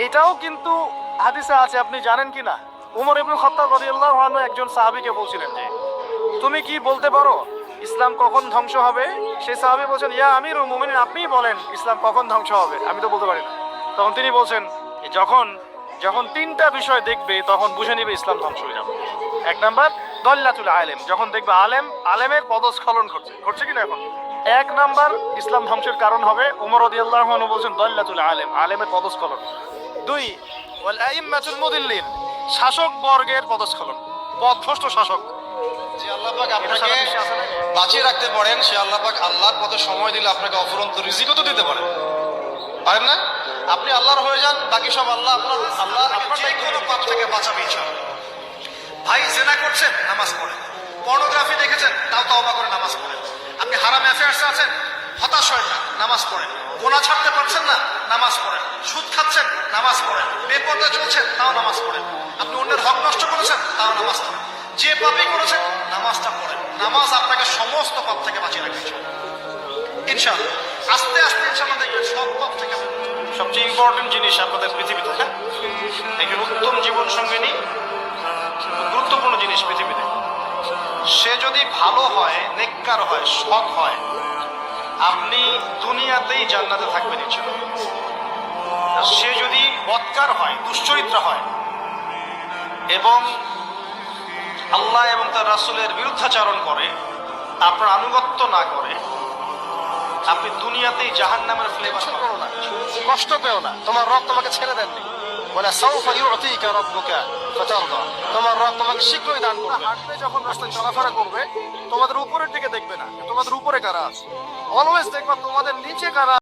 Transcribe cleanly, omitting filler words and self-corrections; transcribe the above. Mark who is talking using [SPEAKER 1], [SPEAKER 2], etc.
[SPEAKER 1] এটাও কিন্তু হাদিসে আছে, আপনি জানেন কি না? উমর ইবনে খাত্তাব রাদিয়াল্লাহু আনহু একজন সাহাবীকে বলছিলেন যে, তুমি কি বলতে পারো ইসলাম কখন ধ্বংস হবে? সেই সাহাবী বলছেন, ইয়া আমিরুল মুমিনিন, আপনিই বলেন ইসলাম কখন ধ্বংস হবে, আমি তো বলতে পারি না। তখন তিনি বলছেন, যখন যখন তিনটা বিষয় দেখবে তখন বুঝে নিবে ইসলাম ধ্বংস হয়ে যাবে। এক নাম্বার দল্লাতুল আলেম, যখন দেখবে আলেমের পদস্খলন ঘটছে কিনা এখন। এক নাম্বার ইসলাম ধ্বংসের কারণ হবে, ওমর রাদিয়াল্লাহু আনহু বলছেন, দল্লাতুল আলেমের পদস্খলন। দুই, ওয়াল আইম্মাতুল মুদিল্লিন, শাসক বর্গের পদস্খলন, পথভ্রষ্ট শাসক।
[SPEAKER 2] যে আল্লাহ পাক আপনাকে বাঁচিয়ে রাখতে পারেন, সে আল্লাহ পাক আল্লাহর পথে সময় দিলে আপনাকে অফুরন্ত রিজিকও তো দিতে পারেন, পারেন না? আপনি আল্লাহর হয়ে যান, বাকি সব আল্লাহ আপনার যে কোনো পাপ থেকে বাঁচাবে ইনশাআল্লাহ। ভাই জেনা করছেন, নামাজ পড়েন। পর্নোগ্রাফি দেখেছেন, তাও তওবা করে নামাজ পড়েন। আপনি হারাম অ্যাফেয়ার্সে আছেন, হতাশ হয়েন না, নামাজ পড়েন। গোনা ছাড়তে পারছেন না, নামাজ পড়েন। সুদ খাচ্ছেন, নামাজ পড়েন। বেপরদা চলছেন, তাও নামাজ পড়েন। আপনি অন্যের হক নষ্ট করেছেন, তাও নামাজ পড়েন। যে পাপই করেছেন, নামাজটা পড়েন। নামাজ আপনাকে সমস্ত পাপ থেকে বাঁচিয়ে রাখবে ইনশাআল্লাহ। আস্তে আস্তে ইনশাআল্লাহ দেখবেন সব পাপ থেকে। সবচেয়ে ইম্পর্টেন্ট জিনিস আপনাদের পৃথিবীতে, হ্যাঁ, দেখবেন উত্তম জীবন সঙ্গিনী গুরুত্বপূর্ণ জিনিস পৃথিবীতে। সে যদি ভালো হয়, নেককার হয়, সৎ হয়, আপনি দুনিয়াতেই জান্নাতে থাকবেন ইনশাআল্লাহ। সে যদি বদকার হয়, দুশ্চরিত্র হয় এবং আল্লাহ এবং তার রাসূলের বিরুদ্ধাচরণ করে, আপনার আনুগত্য না করে, আপনি দুনিয়াতেই জাহান্নামের ফ্লেভার করো না, কষ্ট পেও না। তোমার রব তোমাকে ছেড়ে দেননি, বলে সাউফা ইউতিকা রাব্বুকা ফাতারদা, তোমার রব তোমাকে শীঘ্রই দান করবে। হাঁটবে যখন রাস্তায় চলাফেরা করবে, তোমাদের উপরের দিকে দেখবে না তোমাদের উপরে কারা আছে, অলওয়েজ দেখবা তোমাদের নিচে কারা।